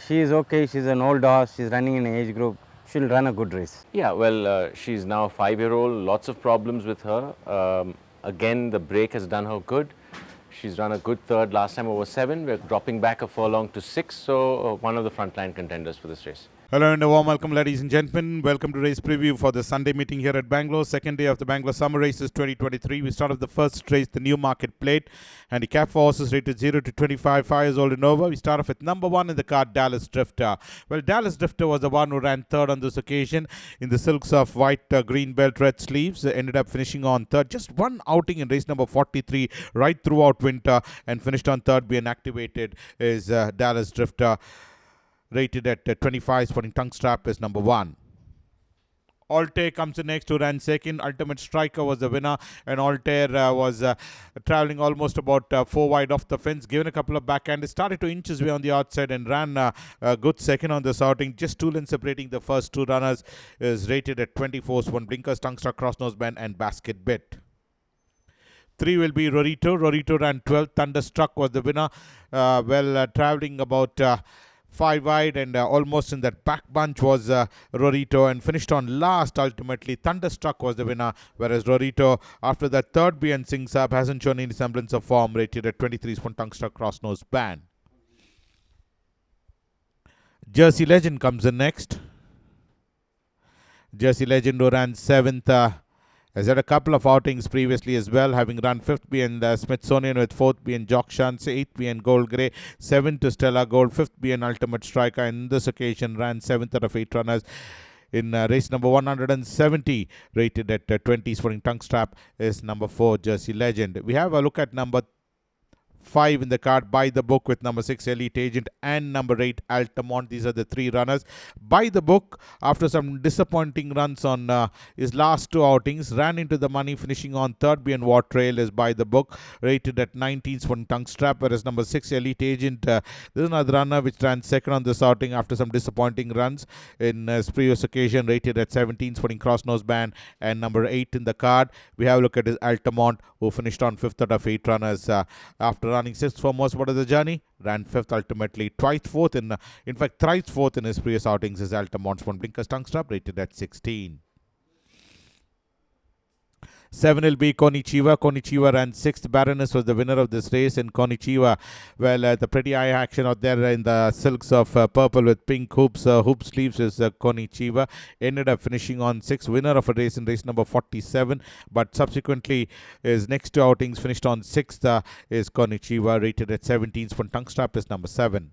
She is okay. She's an old horse. She's running in an age group. She'll run a good race. Yeah, well, she's now a 5-year-old. Lots of problems with her. Again, the break has done her good. She's run a good third last time over 7. We're dropping back a furlong to 6, so one of the frontline contenders for this race. Hello and a warm welcome, ladies and gentlemen. Welcome to race preview for the Sunday meeting here at Bangalore. Second day of the Bangalore Summer Races 2023. We start off the first race, the Newmarket Plate. Handicap for horses rated 0 to 25, 5 years old and over. We start off with number 1 in the card, Dallas Drifter. Well, Dallas Drifter was the one who ran third on this occasion in the silks of white, green belt, red sleeves. Ended up finishing on third. Just one outing in race number 43 right throughout winter and finished on third. Being activated is Dallas Drifter. Rated at 25, sporting tongue strap is number 1. Altair comes in next, who ran second. Ultimate Striker was the winner, and Altair was traveling almost about 4 wide off the fence, given a couple of backhanders, started to inch his way on the outside and ran a good second on this outing. Just 2 lengths separating the first 2 runners. Is rated at 24, one blinkers, tongue strap, cross nose band, and basket bit. 3 will be Rorito. Rorito ran 12th. Thunderstruck was the winner. Traveling about 5 wide and almost in that back bunch was Rorito, and finished on last. Ultimately, Thunderstruck was the winner, whereas Rorito, after that third BN Sings up, hasn't shown any semblance of form. Rated at 23, spoon tongue struck, cross nose band. Jersey Legend comes in next. Jersey Legend, who ran 7th. Has had a couple of outings previously as well, having run 5th being Smithsonian with 4th being Jock Chance, 8th being Gold Grey, 7th to Stella Gold, 5th being Ultimate Striker, and in this occasion ran 7th out of 8 runners in race number 170, rated at 20, sporting tongue strap is number 4, Jersey Legend. We have a look at number 5 in the card, By the Book, with number 6 Elite Agent and number 8 Altamont. These are the 3 runners. By the Book, after some disappointing runs on his last 2 outings, ran into the money, finishing on third being War Trail is By the Book, rated at 19 for tongue strap, whereas number 6 Elite Agent, this is another runner which ran second on this outing after some disappointing runs in his previous occasion, rated at 17 for cross nose band, and number 8 in the card. We have a look at his Altamont, who finished on 5th out of 8 runners after running 6th for most part of the journey, ran 5th ultimately, twice 4th in fact thrice 4th in his previous outings is Altamont, one blinkers tongue strap, rated at 16. 7 will be Konichiwa. Konichiwa ran 6th. Baroness was the winner of this race, and Konichiwa, the pretty eye action out there in the silks of purple with pink hoops, hoop sleeves is Konichiwa. Ended up finishing on 6th, winner of a race in race number 47, but subsequently his next 2 outings finished on 6th is Konichiwa, rated at 17. Tongue strap is number 7.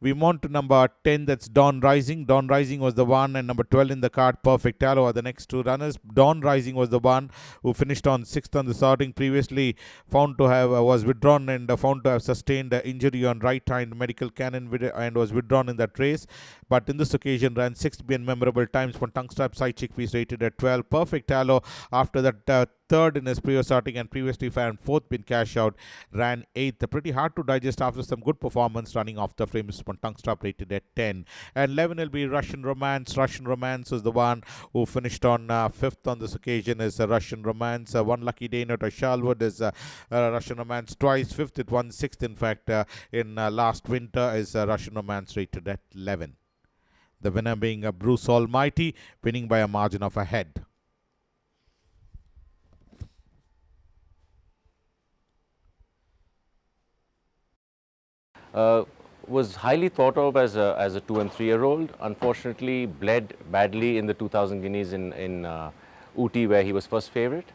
We move on to number 10, that's Dawn Rising. Dawn Rising was the one, and number 12 in the card, Perfect Aloe, are the next 2 runners. Dawn Rising was the one who finished on 6th on the starting, previously found to have was withdrawn and found to have sustained injury on right hand medical cannon and was withdrawn in that race. But in this occasion ran 6th being memorable times for tongue strap, side chickpeas, rated at 12. Perfect Aloe, after that third in his previous starting and previously found 4th being cash out, ran 8th. Pretty hard to digest after some good performance running off the frames. Tongue strap, rated at 10. And 11 will be Russian Romance. Russian Romance is the one who finished on 5th on this occasion is Russian Romance. One lucky day note of Shalwood is Russian Romance twice. 5th, it won 6th in fact in last winter is Russian Romance, rated at 11. The winner being Bruce Almighty, winning by a margin of a head. Was highly thought of as a 2 and 3-year-old. Unfortunately, bled badly in the 2000 Guineas in Ooty, where he was first favourite.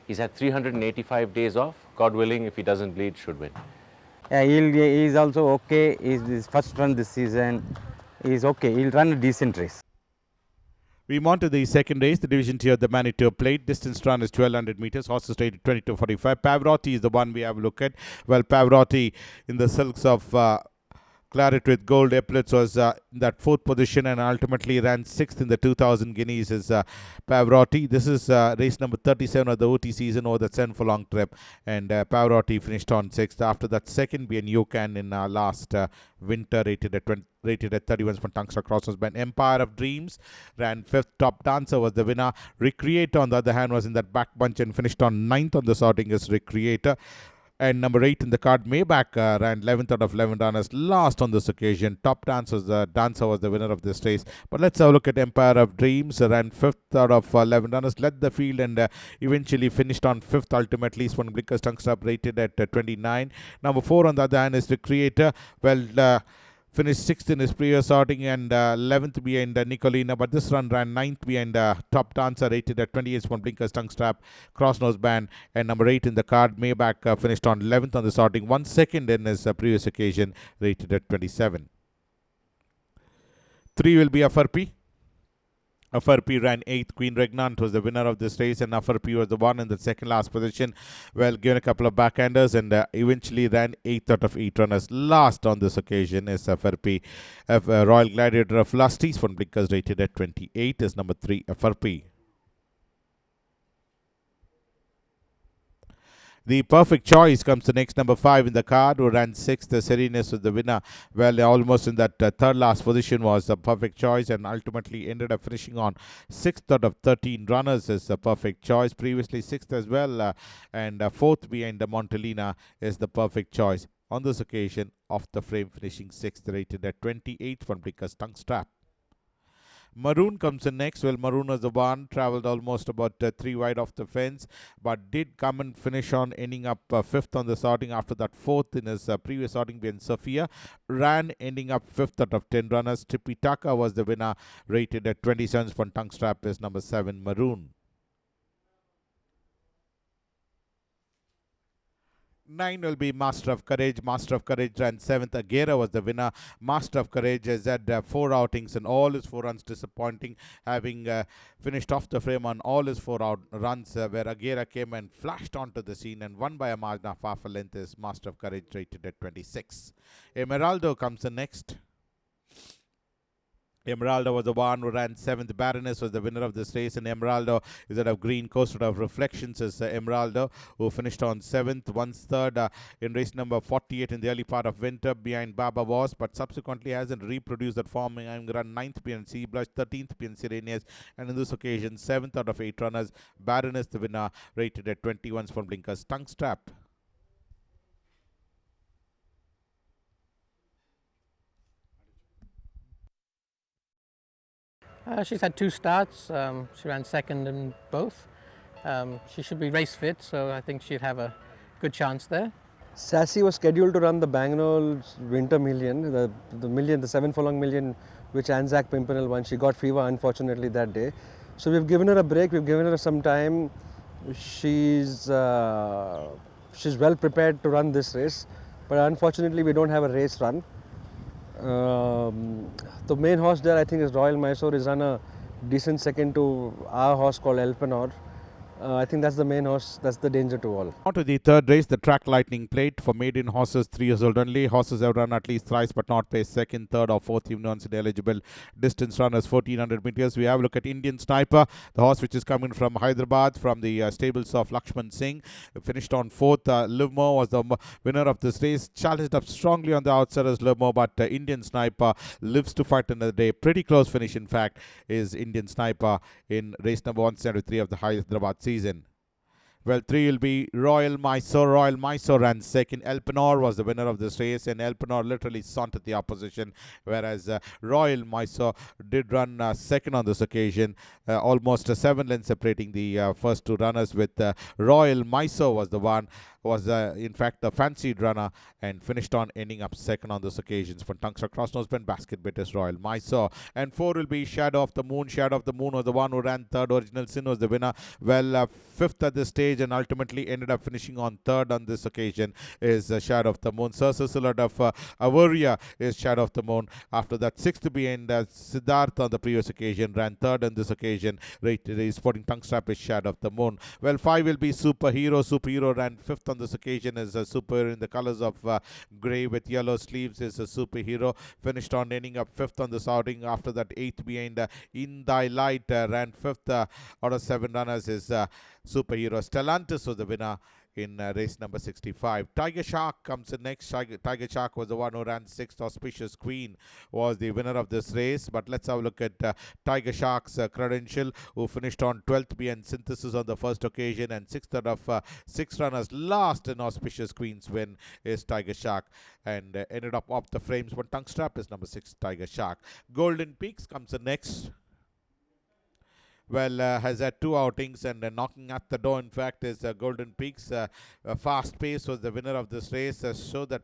He's had 385 days off. God willing, if he doesn't bleed, should win. Yeah, he's also okay. He's his first run this season. He's okay. He'll run a decent race. We move on to the second race, the division tier, the Manitou Plate. Distance run is 1200 meters. Horses rated 22.45. Pavarotti is the one we have a look at. Well, Pavarotti in the silks of claret with gold epaulets was in that 4th position and ultimately ran 6th in the 2000 Guineas is Pavarotti. This is race number 37 of the OT season over the 7 furlong trip, and Pavarotti finished on 6th. After that, second being Yukan in last winter, rated at 31 for tongue struck, crosses band. Empire of Dreams ran 5th. Top Dancer was the winner. Recreator, on the other hand, was in that back bunch and finished on 9th on the sorting as Recreator. And number 8 in the card, Maybach, ran 11th out of 11 runners, last on this occasion. Top Dancer was the winner of this race. But let's have a look at Empire of Dreams. Ran 5th out of 11 runners, led the field, and eventually finished on 5th ultimately. Swan Blinkers tongue strap rated at 29. Number 4 on the other hand is the Creator. Well, finished 6th in his previous outing and 11th behind Nicolina, but this run ran 9th behind Top Dancer, rated at 28 from Blinkers tongue strap, cross nose band, and number 8 in the card, Maybach, finished on 11th on this outing, 1 second in his previous occasion, rated at 27. 3 will be Afarpi. Afarpi ran 8th. Queen Regnant was the winner of this race, and Afarpi was the one in the second last position. Well, given a couple of backhanders, and eventually ran 8th out of 8 runners. Last on this occasion is Afarpi. Royal Gladiator of Lusties from Blinkers, rated at 28, is number 3, Afarpi. The perfect choice comes to next, number 5 in the card, who ran 6th. The Serenus was the winner. Well, almost in that third last position was the perfect choice, and ultimately ended up finishing on 6th out of 13 runners is the perfect choice. Previously 6th as well, and 4th behind the Montelina is the perfect choice. On this occasion, off the frame, finishing 6th, rated at 28 from Blinkers tongue strap. Maroon comes in next. Well, Maroon was the one, travelled almost about 3 wide off the fence, but did come and finish on ending up 5th on the outing. After that, 4th in his previous outing being Sophia. Ran ending up 5th out of 10 runners. Tipitaka was the winner, rated at 27 from tongue strap, is number 7, Maroon. 9 will be Master of Courage. Master of Courage ran 7th. Agera was the winner. Master of Courage has had 4 outings and all his 4 runs disappointing, having finished off the frame on all his 4 runs, where Agera came and flashed onto the scene and won by a margin of half a length. Is Master of Courage, rated at 26. Emeraldo comes in next. Emeraldo was the one who ran 7th. Baroness was the winner of this race, and Emeraldo is out of green, coasted of Reflections is Emeraldo, who finished on 7th, once third in race number 48 in the early part of winter behind Baba Was, but subsequently hasn't reproduced that form, and run 9th PNC Blush, 13th PNC Rainiers, and in this occasion 7th out of 8 runners. Baroness the winner, rated at 21 from Blinkers tongue strap. She's had 2 starts. She ran 2nd in both. She should be race fit, so I think she'd have a good chance there. Sassy was scheduled to run the Bangalore Winter Million, the 7 furlong million, which Anzac Pimpernel won. She got fever, unfortunately, that day. So we've given her a break. We've given her some time. She's well prepared to run this race, but unfortunately, we don't have a race run. The main horse there, I think, is Royal Mysore. He's run a decent second to our horse called Elpenor. I think that's the main horse. That's the danger to all. On to the third race, the Track Lightning Plate for maiden horses 3 years old only. Horses have run at least thrice but not placed second, third or fourth, even once in eligible distance runners 1400 meters. We have a look at Indian Sniper, the horse which is coming from Hyderabad from the stables of Lakshman Singh. Finished on 4th. Livmore was the winner of this race. Challenged up strongly on the outside as Livmore, but Indian Sniper lives to fight another day. Pretty close finish, in fact, is Indian Sniper in race number 173 of the Hyderabad season. Well, 3 will be Royal Mysore. Royal Mysore ran 2nd. Elpenor was the winner of this race, and Elpenor literally sauntered the opposition, whereas Royal Mysore did run 2nd on this occasion, almost 7 lengths separating the first 2 runners, with Royal Mysore was the one, was in fact the fancied runner, and finished on ending up 2nd on this occasion. For Tungsta Cross Nose Pen Basket Bet is Royal Mysore. And 4 will be Shadow of the Moon. Shadow of the Moon was the one who ran 3rd. Original Sin was the winner. Well, 5th at this stage, and ultimately ended up finishing on 3rd on this occasion is Shadow of the Moon. Sir Sisulad of Avaria is Shadow of the Moon. After that, 6th behind Siddharth on the previous occasion, ran 3rd on this occasion. Rated Sporting Tongue Strap is Shadow of the Moon. Well, 5 will be Superhero. Superhero ran 5th on this occasion, is a superhero in the colors of grey with yellow sleeves, is a superhero. Finished on ending up 5th on this outing. After that, 8th behind In Thy Light ran 5th out of 7 runners is Superhero. Stellantis was the winner in race number 65. Tiger Shark comes in next. Tiger Shark was the one who ran 6th. Auspicious Queen was the winner of this race. But let's have a look at Tiger Shark's credential, who finished on 12th behind Synthesis on the first occasion, and 6th out of 6 runners. Last in Auspicious Queen's win is Tiger Shark, and ended up off the frames. But tongue strap is number 6, Tiger Shark. Golden Peaks comes in next. Well, has had 2 outings and knocking at the door, in fact, is Golden Peaks. Fast pace was the winner of this race, so that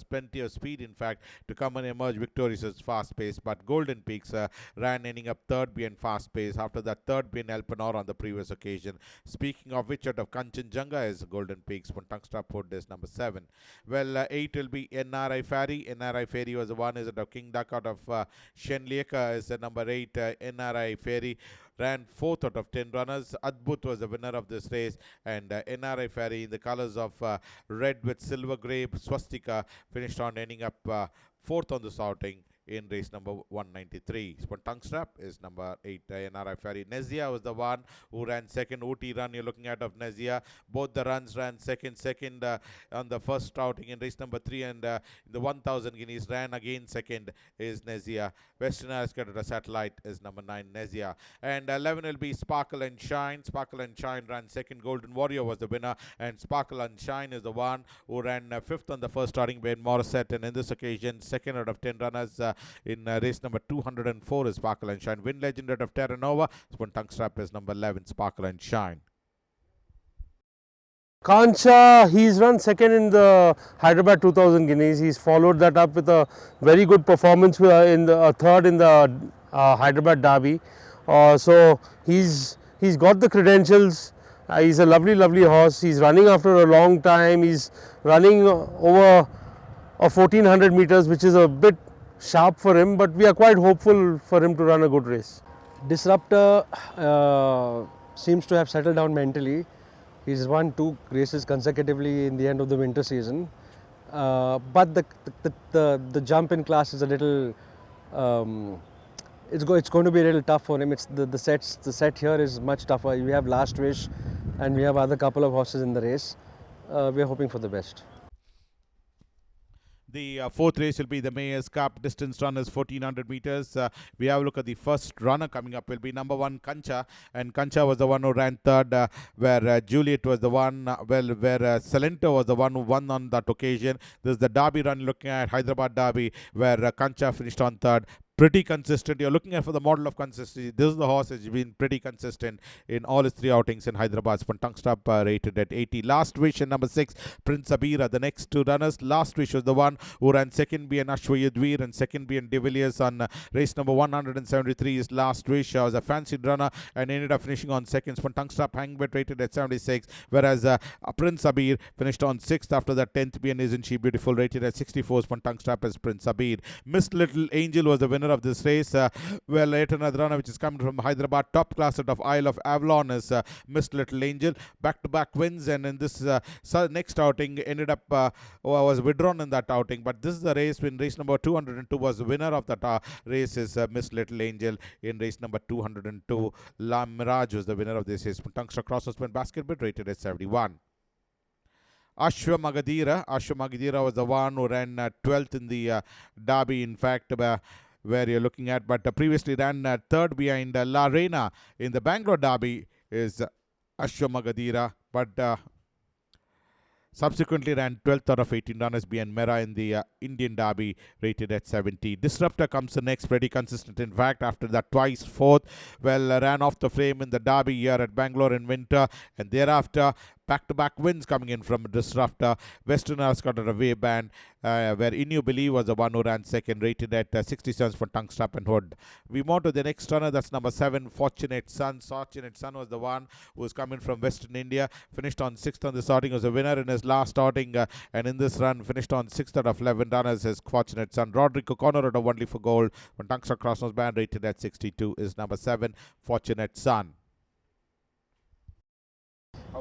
plenty of speed, in fact, to come and emerge victorious as fast pace. But Golden Peaks ran, ending up 3rd behind fast pace. After that, 3rd behind Elpenor on the previous occasion. Speaking of which, out of Kanchenjunga is Golden Peaks. Tungsta Port is number 7. Well, 8 will be NRI Ferry. NRI Ferry was the one, is out of King Duck. Out of Shenlieka is number 8. NRI Ferry ran 4th out of 10 runners. Adbut was the winner of this race, and NRI Ferry in the colors of red with silver grey swastika finished on ending up 4th on this outing in race number 193. Tongue strap is number 8, NRI Ferry. Nezia was the one who ran 2nd. OT run you're looking at of Nezia. Both the runs ran 2nd on the first outing in race number 3, and the 1000 guineas ran again 2nd is Nezia. Western Aristocrat Satellite is number 9, Nezia. And 11 will be Sparkle and Shine. Sparkle and Shine ran 2nd. Golden Warrior was the winner, and Sparkle and Shine is the one who ran 5th on the first starting by Morissette, and in this occasion 2nd out of 10 runners. In race number 204 is Sparkle and Shine. Win Legend out of Terra Nova. Tongue strap is number 11, Sparkle and Shine. Kancha, he's run 2nd in the Hyderabad 2000 Guineas. He's followed that up with a very good performance in the 3rd in the Hyderabad Derby. So he's got the credentials. He's a lovely horse. He's running after a long time. He's running over 1400 meters, which is a bit sharp for him, but we are quite hopeful for him to run a good race. Disruptor seems to have settled down mentally. He's won 2 races consecutively in the end of the winter season, but the jump in class is a little. It's going to be a little tough for him. It's the set here is much tougher. We have Last Wish, and we have other couple of horses in the race. We are hoping for the best. The 4th race will be the Mayor's Cup. Distance run is 1400 meters. We have a look at the first runner coming up. Will be number 1, Kancha, and Kancha was the one who ran 3rd, where Juliet was the one, where Salento was the one who won on that occasion. This is the Derby run looking at Hyderabad Derby, where Kancha finished on 3rd. Pretty consistent. You're looking at for the model of consistency. This is the horse has been pretty consistent in all his 3 outings in Hyderabad. Tongue strap rated at 80. Last Wish and number 6, Prince Abira, the next 2 runners. Last Wish was the one who ran 2nd behind Ashwayadveer and 2nd behind De Villiers on race number 173. Is Last Wish was a fancied runner and ended up finishing on 2nd. Tongue strap hang bet rated at 76, whereas Prince Abir finished on 6th after that 10th behind Isn't She Beautiful, rated at 64. Tongue strap as Prince Abir. Miss Little Angel was the winner of this race. Well, yet another runner which is coming from Hyderabad, top class out of Isle of Avalon is Miss Little Angel. Back-to-back wins, and in this next outing ended up was withdrawn in that outing. But this is the race when race number 202 was the winner of that race is Miss Little Angel. In race number 202, La Mirage was the winner of this race. Tungsta cross-suspend basket bid rated at 71. Ashwa Magadira was the one who ran 12th in the Derby, in fact, where you're looking at, but previously ran 3rd behind La Reina in the Bangalore Derby is Ashwa Magadira, but subsequently ran 12th out of 18 runners behind Mera in the Indian Derby, rated at 70. Disruptor comes the next, pretty consistent. In fact, after that twice 4th, well, ran off the frame in the Derby here at Bangalore in winter, and thereafter back-to-back wins coming in from Disruptor. Western has got a way band, where Inu Believe was the one who ran 2nd, rated at 67 for Tongue Strap and Hood. We move to the next runner, that's number 7, Fortunate Son. Fortunate Son was the one who was coming from Western India, finished on 6th on this outing, was a winner in his last outing, and in this run finished on 6th out of 11 runners is Fortunate Son. Roderick O'Connor out of Only for Gold, when Tongue Strap Crossnose band, rated at 62, is number 7, Fortunate Son.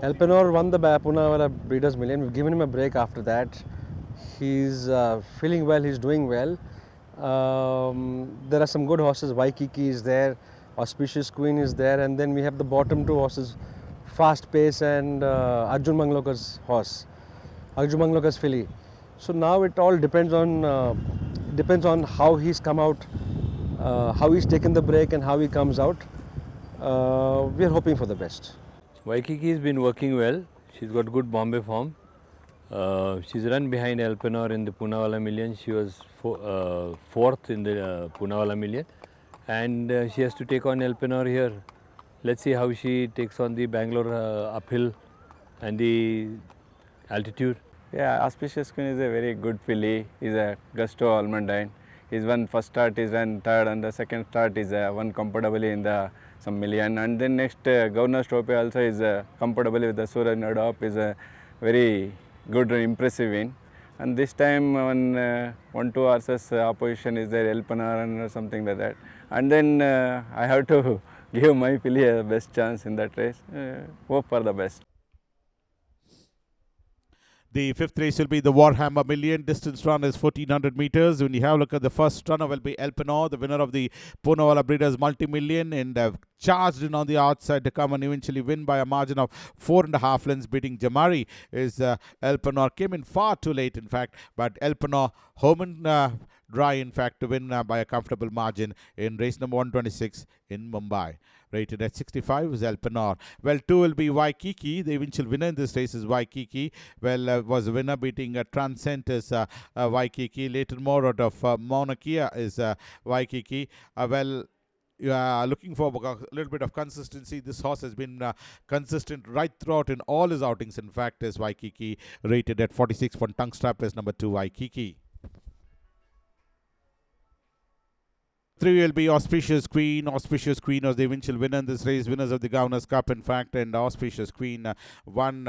Elpenor won the Poonawalla Breeders' Million. We've given him a break after that. He's feeling well, he's doing well. There are some good horses. Waikiki is there, Auspicious Queen is there, and then we have the bottom 2 horses, fast pace and Arjun Manglokar's horse, Arjun Manglokar's filly. So now it all depends on how he's come out, how he's taken the break and how he comes out. We are hoping for the best. Waikiki has been working well. She's got good Bombay form. She's run behind Elpenor in the Poonawalla Million. She was fourth in the Poonawalla Million, and she has to take on Elpenor here. Let's see how she takes on the Bangalore uphill and the altitude. Yeah, Auspicious Queen is a very good filly. He's a Gusto Almondine. He's won first start, he's run third, and the second start is won comfortably in the some million. And then next Governor's Trophy also is comfortably with the Suraj Nadop is a very good impressive win. And this time when 1-2 horses opposition is there, Elpenor and something like that. And then I have to give my filly a best chance in that race. Hope for the best. The fifth race will be the Warhammer Million. Distance run is 1400 meters. When you have a look at the first runner will be Elpenor, the winner of the Poonawalla Breeders Multi-Million, and charged in on the outside to come and eventually win by a margin of 4.5 lengths, beating Jamari. Is Elpenor came in far too late, in fact, but Elpenor home and dry, in fact, to win by a comfortable margin in race number 126 in Mumbai. Rated at 65 is Elpenor. Well, 2 will be Waikiki. The eventual winner in this race is Waikiki. Well, was the winner beating Transcend is Waikiki. Later more out of Monarchia is Waikiki. Looking for a little bit of consistency. This horse has been consistent right throughout in all his outings. In fact, is Waikiki. Rated at 46 for tongue strap is number 2 Waikiki. 3 will be Auspicious Queen. Auspicious Queen was the eventual winner in this race, winners of the Governor's Cup, in fact, and Auspicious Queen won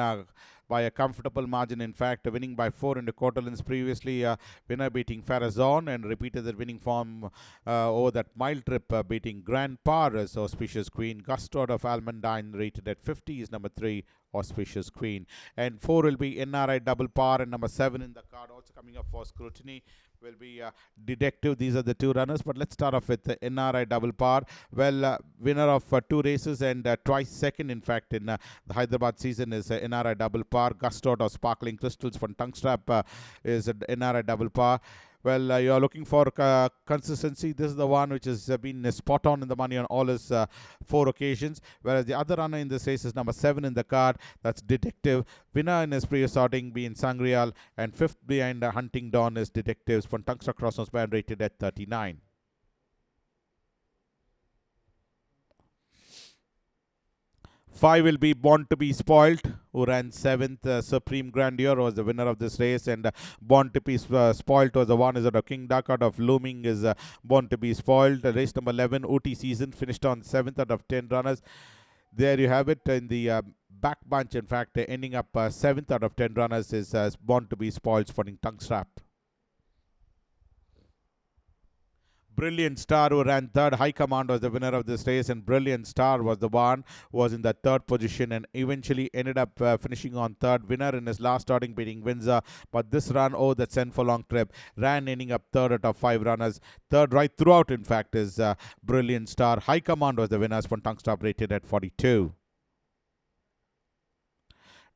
by a comfortable margin, in fact, winning by 4.25 lengths previously. Winner beating Farazon and repeated that winning form over that mile trip, beating Grand Par as Auspicious Queen. Gustard of Almondine, rated at 50, is number 3 Auspicious Queen. And 4 will be NRI Double Par, and number 7 in the card also coming up for scrutiny will be Detective. These are the 2 runners, but let's start off with the NRI Double Par. Well, winner of 2 races and twice second, in fact, in the Hyderabad season is NRI Double Par. Gustard of Sparkling Crystals from Tongue Strap is NRI Double Par. Well, you are looking for consistency. This is the one which has been spot on in the money on all his 4 occasions. Whereas the other runner in this race is number 7 in the card. That's Detective. Winner in his previous outing being Sangreal. And 5th behind Hunting Dawn is Detectives from Tungsta Crossnose Band, rated at 39. 5 will be Born to be Spoilt, who ran 7th. Supreme Grandeur was the winner of this race, and Born to be Spoilt was the one is out of King Duck out of Looming is Born to be Spoilt. Race number 11, OT season, finished on 7th out of 10 runners. There you have it in the back bunch, in fact, ending up 7th out of 10 runners is Born to be Spoilt for Tongue Strap. Brilliant Star, who ran 3rd. High Command was the winner of this race, and Brilliant Star was the one who was in the 3rd position and eventually ended up finishing on 3rd. Winner in his last starting, beating Windsor, but this run that sent for long trip ran ending up 3rd out of 5 runners. 3rd right throughout, in fact, is Brilliant Star. High Command was the winner, for Tongue Stop, rated at 42.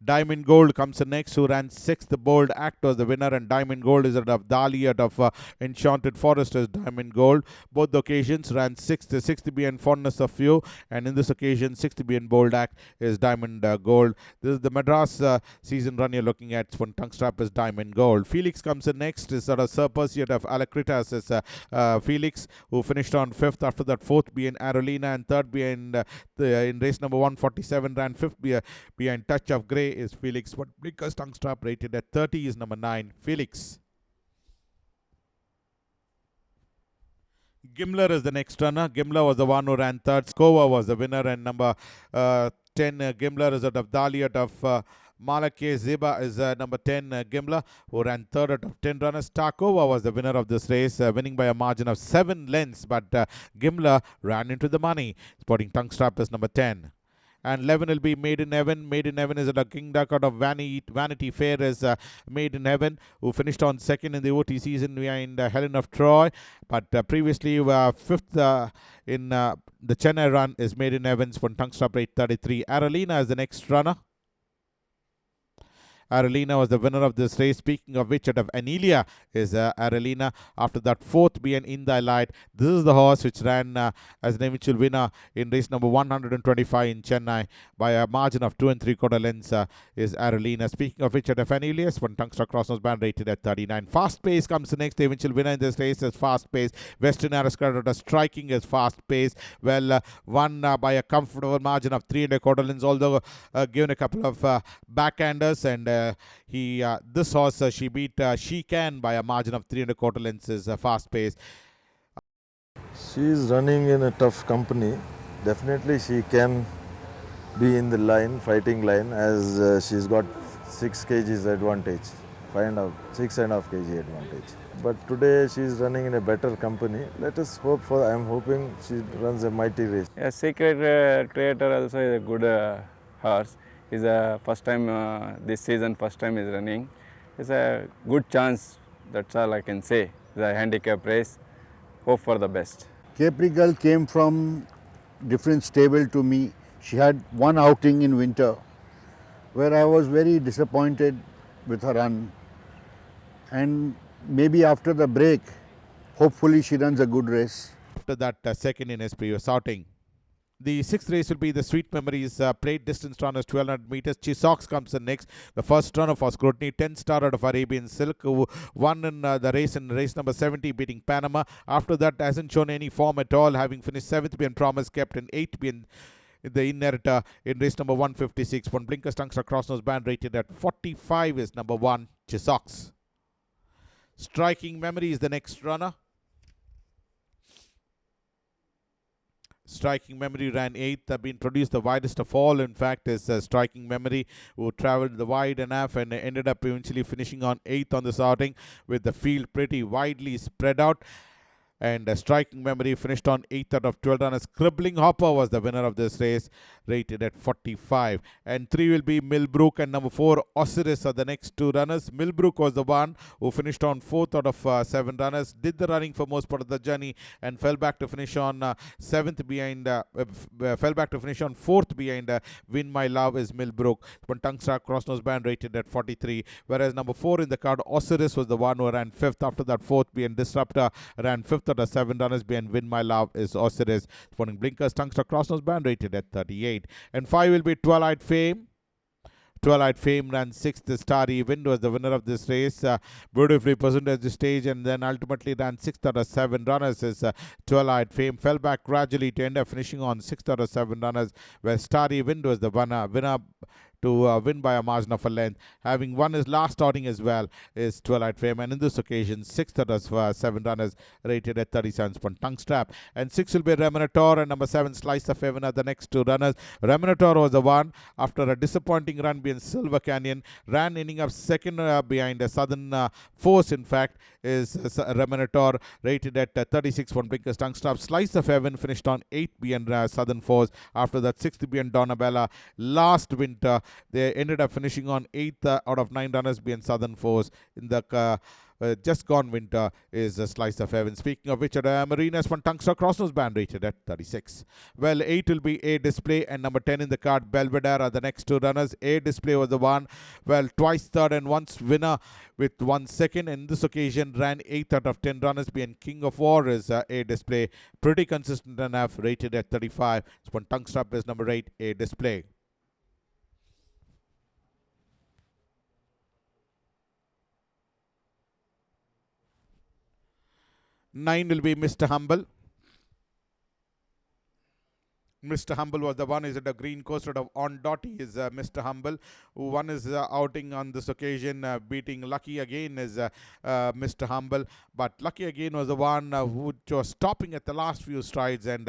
Diamond Gold comes in next, who ran 6th. The Bold Act was the winner, and Diamond Gold is out of Dali, out of Enchanted Forest as Diamond Gold. Both the occasions ran 6th. The 6th being Fondness of You, and in this occasion 6th being Bold Act is Diamond Gold. This is the Madras season run you're looking at. One Tongue Strap is Diamond Gold. Felix comes in next, is sort of Surplus yet of Alacritas is Felix, who finished on 5th. After that 4th being Arolina, and 3rd being in race number 147 ran 5th behind Touch of Grey is Felix. But Blinkers Tongue Strap, rated at 30, is number 9 Felix. Gimler is the next runner. Gimler was the one who ran 3rd. Skova was the winner, and number 10 Gimler is out of Dali, out of Malake. Zeba is number 10 Gimler, who ran 3rd out of 10 runners. Starkova was the winner of this race, winning by a margin of 7 lengths, but Gimler ran into the money. Sporting Tongue Strap is number 10. And 11 will be Made in Heaven. Made in Heaven is a King Duck out of Vanity Fair is Made in Heaven, who finished on second in the OT season behind Helen of Troy. But previously, fifth in the Chennai run is Made in Heavens for Tungstop rate 33. Aralina is the next runner. Aralina was the winner of this race. Speaking of which, out of Anelia is Aralina. After that, fourth being In Thy Light. This is the horse which ran as an eventual winner in race number 125 in Chennai by a margin of 2 3/4 lengths is Aralina. Speaking of which, out of Anelius, one Tungster Crossnose band rated at 39. Fast Pace comes the next. The eventual winner in this race is Fast Pace. Western Aristocrat striking is Fast Pace. Well, won by a comfortable margin of 3 1/4 lengths, although given a couple of backhanders, and this horse she beat She Can by a margin of 3 1/4 lengths is Fast Pace. She is running in a tough company. Definitely she can be in the line, fighting line, as she's got 6 kgs advantage, 6.5 kg advantage. But today she is running in a better company. Let us hope for. I am hoping she runs a mighty race. A Secret Creator also is a good horse. Is a first time this season, first time is running. It's a good chance. That's all I can say. The handicap race. Hope for the best. Capri Girl came from different stable to me. She had one outing in winter where I was very disappointed with her run, and maybe after the break, hopefully she runs a good race. After that second in his previous outing. The sixth race will be the Sweet Memories plate distance runners 1200 meters. Chisox comes in next. The first runner for scrutiny, 10 star out of Arabian Silk, who won in the race number 70, beating Panama. After that, hasn't shown any form at all, having finished 7th being Promise Kept and 8th being the Inheritor in race number 156. One Blinkers Tungster Crossnose band rated at 45 is number 1, Chisox. Striking Memory is the next runner. Striking Memory ran 8th, been produced the widest of all, in fact, is Striking Memory, who travelled the wide enough and ended up eventually finishing on 8th on this outing, with the field pretty widely spread out. And Striking Memory finished on 8th out of 12 runners. Cribbling Hopper was the winner of this race, rated at 45. And 3 will be Millbrook, and number 4, Osiris are the next 2 runners. Millbrook was the one who finished on 4th out of 7 runners, did the running for most part of the journey, and fell back to finish on 7th behind, fell back to finish on 4th behind Win My Love is Millbrook. One Tungstar Crossnose band rated at 43. Whereas number 4 in the card, Osiris, was the one who ran 5th. After that, 4th behind Disruptor ran 5th. The 7 runners behind Win My Love is Osiris. Sporting Blinkers Tungster Crossnose band rated at 38. And 5 will be Twilight Fame. Twilight Fame ran 6th. Starry Wind was the winner of this race. Beautifully positioned at the stage, and then ultimately ran 6th out of 7 runners. Is Twilight Fame fell back gradually to end up finishing on 6th out of 7 runners, where Starry Wind was the winner to win by a margin of a length. Having won his last outing as well is Twilight Fame, and in this occasion 6th out of 7 runners, rated at 37 tongue strap. And 6 will be Reminator, and number 7 Slice of Heaven are the next 2 runners. Reminator was the one after a disappointing run behind Silver Canyon, ran ending up second behind Southern Force. In fact, is Reminator, rated at 36 Blinkers tongue strap. Slice of Heaven finished on 8th behind Southern Force. After that, 6th behind Donabella. Last winter they ended up finishing on 8th out of 9 runners behind Southern Force. In the just gone winter is a Slice of Heaven. Speaking of which, Marina's one Tungster Crossnose band rated at 36. Well, 8 will be A Display, and number 10 in the card, Belvedere, are the next 2 runners. A Display was the one, well, twice third and once winner with 1 second. In this occasion, ran 8th out of 10 runners behind King of War is A Display. Pretty consistent enough, rated at 35. One Tungster is number 8, A Display. Nine will be Mr. Humble. Mr. Humble was the one is at the green coast out of Ondotty is Mr. Humble, who won his outing on this occasion, beating Lucky Again is Mr. Humble. But Lucky Again was the one who was stopping at the last few strides, and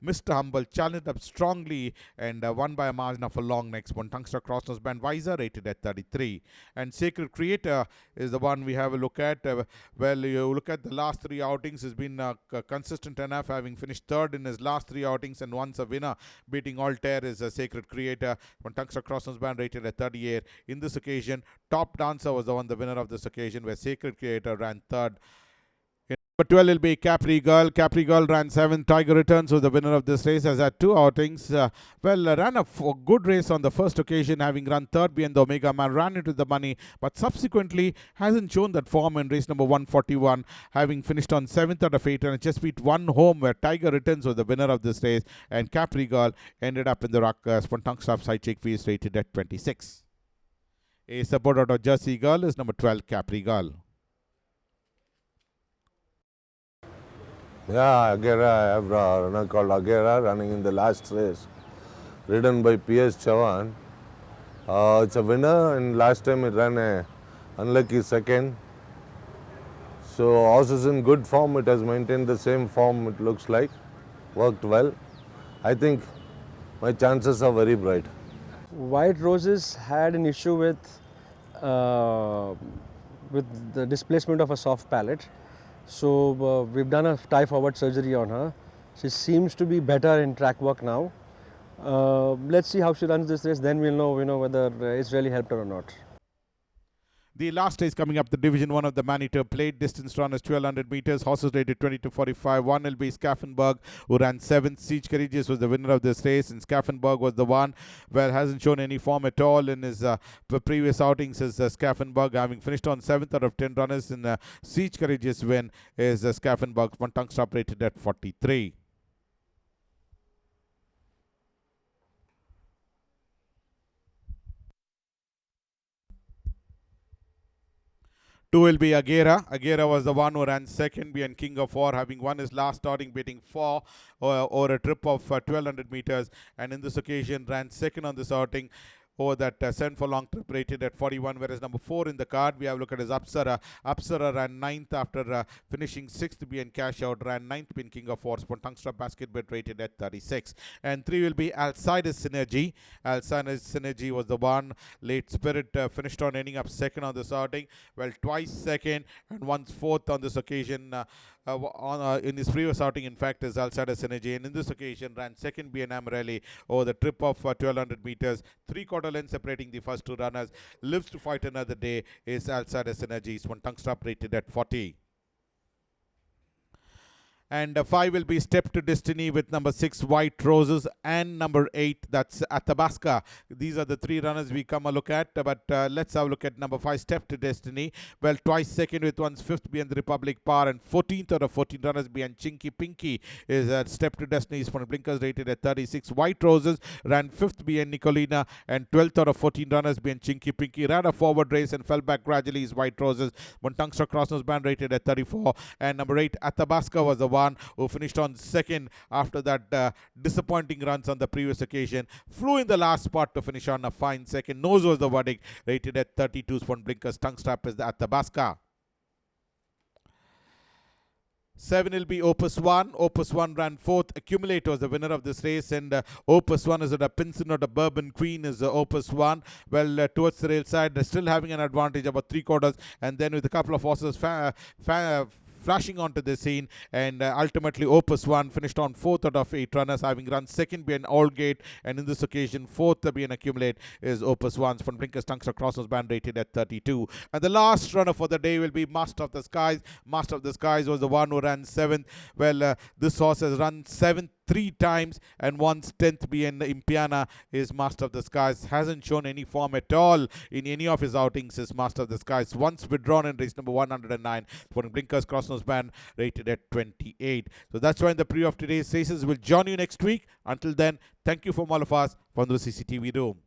Mr. Humble challenged up strongly and won by a margin of a long next one. Tungster Crossnose band Visor, rated at 33. And Sacred Creator is the one we have a look at. Well, you look at the last 3 outings, has been consistent enough, having finished 3rd in his last 3 outings and once a winner, beating Altair, is a Sacred Creator. One Tungsten Crossnose Band rated at 38. In this occasion, Top Dancer was the winner of this occasion, where Sacred Creator ran third. Number 12 will be Capri Girl. Capri Girl ran 7th. Tiger Returns was the winner of this race, has had 2 outings. Ran a good race on the first occasion, having run third behind the Omega Man, ran into the money, but subsequently hasn't shown that form in race number 141, having finished on 7th out of 8 and just beat one home, where Tiger Returns was the winner of this race, and Capri Girl ended up in the Spontankstop side check fees rated at 26. A support out of Jersey Girl is number 12, Capri Girl. Yeah, Agera, I have a runner called Agera running in the last race, ridden by P.S. Chavan. It's a winner, and last time it ran a unlucky second. So horse is in good form, it has maintained the same form, it looks like, worked well. I think my chances are very bright. White Roses had an issue with the displacement of a soft palate. So we've done a tie forward surgery on her. She seems to be better in track work now. Let's see how she runs this race, then we'll know whether it's really helped her or not. The last race coming up, the Division 1 of the Manitou plate. Distance run is 1200 meters. Horses rated 20 to 45. One will be Scaffenberg, who ran 7th. Siege Courageous was the winner of this race, and Scaffenberg was the one where hasn't shown any form at all in his previous outings. Is Scaffenberg, having finished on 7th out of 10 runners in Siege Courageous win, is Scaffenberg. One tongue stop rated at 43. Two will be Agera. Agera was the one who ran second behind King of War, having won his last starting, beating 4 over a trip of 1200 meters, and in this occasion ran second on this outing over that 7 furlong trip rated at 41, whereas number 4 in the card, we have a look at his Apsara. Apsara ran 9th after finishing 6th behind Cash Out, ran 9th behind King of War. Tungsten basket bet rated at 36. And 3 will be Alcides Synergy. Alcides Synergy was the one. Late Spirit finished on ending up second on this outing. Well, twice second and once fourth on this occasion. In his previous outing, in fact, is Alcides Synergy, and in this occasion ran second behind Amarelli over the trip of 1200 meters. 3/4 length separating the first 2 runners. Lives to fight another day is Alcides Synergy. One tongue stop rated at 40. And 5 will be Step to Destiny with number 6, White Roses, and number 8, that's Athabasca. These are the 3 runners we come a look at, but let's have a look at number 5, Step to Destiny. Well, twice second with one's 5th behind the Republic Power, and 14th out of 14 runners behind Chinky Pinky is Step to Destiny. For blinkers rated at 36. White Roses ran 5th behind Nicolina, and 12th out of 14 runners behind Chinky Pinky. Ran a forward race and fell back gradually is White Roses. One Tungsten Crossnose Band rated at 34. And number 8, Athabasca was the one who finished on second after that disappointing runs on the previous occasion. Flew in the last spot to finish on a fine second. Nose was the verdict, rated at 32. One blinkers. Tongue strap is the Athabasca. 7 will be Opus 1. Opus 1 ran 4th. Accumulator was the winner of this race, and Opus 1 is at a Pinson or the Bourbon Queen is Opus 1. Well, towards the rail side, they're still having an advantage about 3/4, and then with a couple of horses flashing onto the scene, and ultimately Opus 1 finished on 4th out of 8 runners, having run second behind Allgate, and in this occasion 4th being Accumulate is Opus 1. Von Blinkers Tungsten Crossnose Band rated at 32. And the last runner for the day will be Master of the Skies. Master of the Skies was the one who ran 7th. Well, this horse has run 7th 3 times and once 10th being Impiana is Master of the Skies. Hasn't shown any form at all in any of his outings is Master of the Skies. Once withdrawn in race number 109 for Blinkers Crossnose Band rated at 28. So that's why in the preview of today's races will join you next week. Until then, thank you from all of us from the CCTV room.